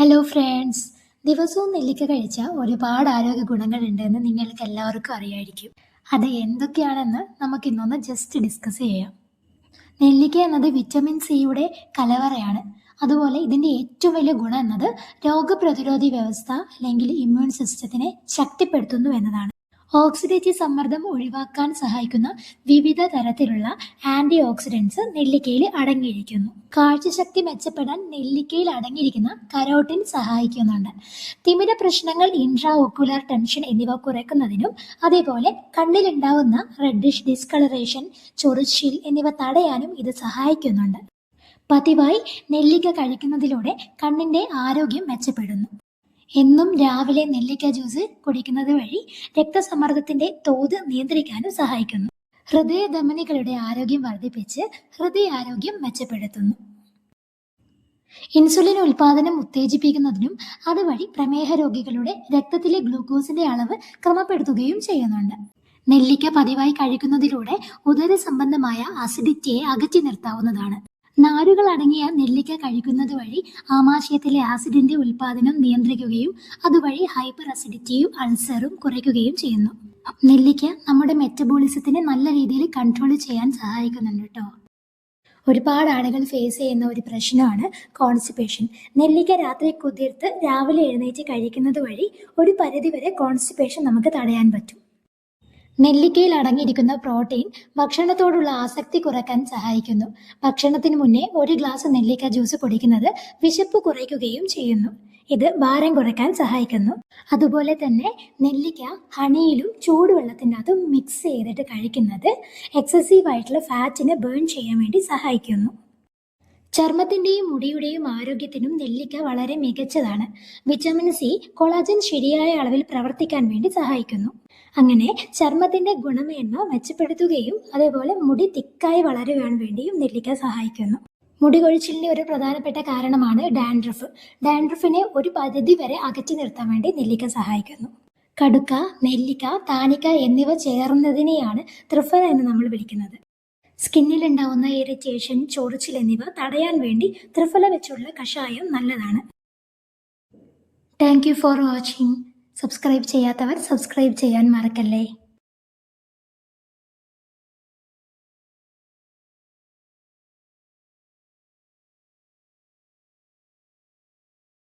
Hello friends, ദിവസവും നെല്ലിക്ക കഴിച്ചാൽ ഒരുപാട് ആരോഗ്യ ഗുണങ്ങളുണ്ടെന്ന് നിങ്ങൾക്ക് എല്ലാവർക്കും അറിയായിരിക്കും. അത് എന്തൊക്കെയാണെന്ന് നമുക്കിന്നൊന്ന് ജസ്റ്റ് ഡിസ്കസ് ചെയ്യാം. നെല്ലിക്ക എന്നത് വിറ്റമിൻ സിയുടെ കലവറയാണ്. അതുപോലെ ഇതിൻ്റെ ഏറ്റവും വലിയ ഗുണം എന്നത് രോഗപ്രതിരോധി വ്യവസ്ഥ അല്ലെങ്കിൽ ഇമ്മ്യൂൺ സിസ്റ്റത്തിനെ ശക്തിപ്പെടുത്തുന്നു എന്നതാണ്. ഓക്സിഡേറ്റീവ് സമ്മർദ്ദം ഒഴിവാക്കാൻ സഹായിക്കുന്ന വിവിധ തരത്തിലുള്ള ആന്റി ഓക്സിഡൻസ് നെല്ലിക്കയിൽ അടങ്ങിയിരിക്കുന്നു. കാഴ്ചശക്തി മെച്ചപ്പെടാൻ നെല്ലിക്കയിൽ അടങ്ങിയിരിക്കുന്ന കരോട്ടിൻ സഹായിക്കുന്നുണ്ട്. തിമിര പ്രശ്നങ്ങൾ, ഇൻട്രാ ഒക്കുലർ ടെൻഷൻ എന്നിവ കുറയ്ക്കുന്നതിനും അതേപോലെ കണ്ണിലുണ്ടാവുന്ന റെഡിഷ് ഡിസ്കളറേഷൻ, ചൊറിച്ചിൽ എന്നിവ തടയാനും ഇത് സഹായിക്കുന്നുണ്ട്. പതിവായി നെല്ലിക്ക കഴിക്കുന്നതിലൂടെ കണ്ണിന്റെ ആരോഗ്യം മെച്ചപ്പെടുന്നു. എന്നും രാവിലെ നെല്ലിക്ക ജ്യൂസ് കുടിക്കുന്നത് വഴി രക്തസമ്മർദ്ദത്തിന്റെ തോത് നിയന്ത്രിക്കാനും സഹായിക്കുന്നു. ഹൃദയധമനികളുടെ ആരോഗ്യം വർദ്ധിപ്പിച്ച് ഹൃദയാരോഗ്യം മെച്ചപ്പെടുത്തുന്നു. ഇൻസുലിൻ ഉൽപാദനം ഉത്തേജിപ്പിക്കുന്നതിനും അതുവഴി പ്രമേഹ രോഗികളുടെ രക്തത്തിലെ ഗ്ലൂക്കോസിന്റെ അളവ് ക്രമപ്പെടുത്തുകയും ചെയ്യുന്നുണ്ട്. നെല്ലിക്ക പതിവായി കഴിക്കുന്നതിലൂടെ ഉദര സംബന്ധമായ അസിഡിറ്റിയെ അകറ്റി നിർത്താവുന്നതാണ്. നാരുകൾ അടങ്ങിയ നെല്ലിക്ക കഴിക്കുന്നത് വഴി ആമാശയത്തിലെ ആസിഡിന്റെ ഉൽപാദനം നിയന്ത്രിക്കുകയും അതുവഴി ഹൈപ്പർ അസിഡിറ്റിയും അൾസറും കുറയ്ക്കുകയും ചെയ്യുന്നു. നെല്ലിക്ക നമ്മുടെ മെറ്റബോളിസത്തിനെ നല്ല രീതിയിൽ കൺട്രോൾ ചെയ്യാൻ സഹായിക്കുന്നുണ്ട് കേട്ടോ. ഒരുപാട് ആളുകൾ ഫേസ് ചെയ്യുന്ന ഒരു പ്രശ്നമാണ് കോൺസ്റ്റിപ്പേഷൻ. നെല്ലിക്ക രാത്രി കുതിർത്ത് രാവിലെ എഴുന്നേറ്റ് കഴിക്കുന്നത് വഴി ഒരു പരിധിവരെ കോൺസ്റ്റിപ്പേഷൻ നമുക്ക് തടയാൻ പറ്റും. നെല്ലിക്കയിൽ അടങ്ങിയിരിക്കുന്ന പ്രോട്ടീൻ ഭക്ഷണത്തോടുള്ള ആസക്തി കുറയ്ക്കാൻ സഹായിക്കുന്നു. ഭക്ഷണത്തിന് മുന്നേ ഒരു ഗ്ലാസ് നെല്ലിക്ക ജ്യൂസ് കുടിക്കുന്നത് വിശപ്പ് കുറയ്ക്കുകയും ചെയ്യുന്നു. ഇത് ഭാരം കുറയ്ക്കാൻ സഹായിക്കുന്നു. അതുപോലെ തന്നെ നെല്ലിക്ക ഹണിയിലും ചൂടുവെള്ളത്തിൻ്റെ അതും മിക്സ് ചെയ്തിട്ട് കഴിക്കുന്നത് എക്സസീവ് ആയിട്ടുള്ള ഫാറ്റിനെ ബേൺ ചെയ്യാൻ വേണ്ടി സഹായിക്കുന്നു. ചർമ്മത്തിൻ്റെയും മുടിയുടെയും ആരോഗ്യത്തിനും നെല്ലിക്ക വളരെ മികച്ചതാണ്. വിറ്റമിൻ സി, കൊളാജൻ ശരിയായ അളവിൽ പ്രവർത്തിക്കാൻ വേണ്ടി സഹായിക്കുന്നു. അങ്ങനെ ചർമ്മത്തിന്റെ ഗുണമേന്മ മെച്ചപ്പെടുത്തുകയും അതേപോലെ മുടി തിക്കായി വളരുവാൻ വേണ്ടിയും നെല്ലിക്ക സഹായിക്കുന്നു. മുടി കൊഴിച്ചിലിന്റെ ഒരു പ്രധാനപ്പെട്ട കാരണമാണ് ഡാൻഡ്രഫ്. ഡാൻഡ്രഫിനെ ഒരു പരിധി വരെ അകറ്റി നിർത്താൻ വേണ്ടി നെല്ലിക്ക സഹായിക്കുന്നു. കടുക്ക, നെല്ലിക്ക, താനിക്ക എന്നിവ ചേർന്നതിനെയാണ് ത്രിഫല എന്ന് നമ്മൾ വിളിക്കുന്നത്. സ്കിന്നിൽ ഉണ്ടാവുന്ന ഇറിറ്റേഷൻ, ചൊറിച്ചിൽ എന്നിവ തടയാൻ വേണ്ടി ത്രിഫല വെച്ചുള്ള കഷായം നല്ലതാണ്. Thank you for watching. Subscribe ചെയ്യാത്തവർ സബ്സ്ക്രൈബ് ചെയ്യാൻ മറക്കല്ലേ.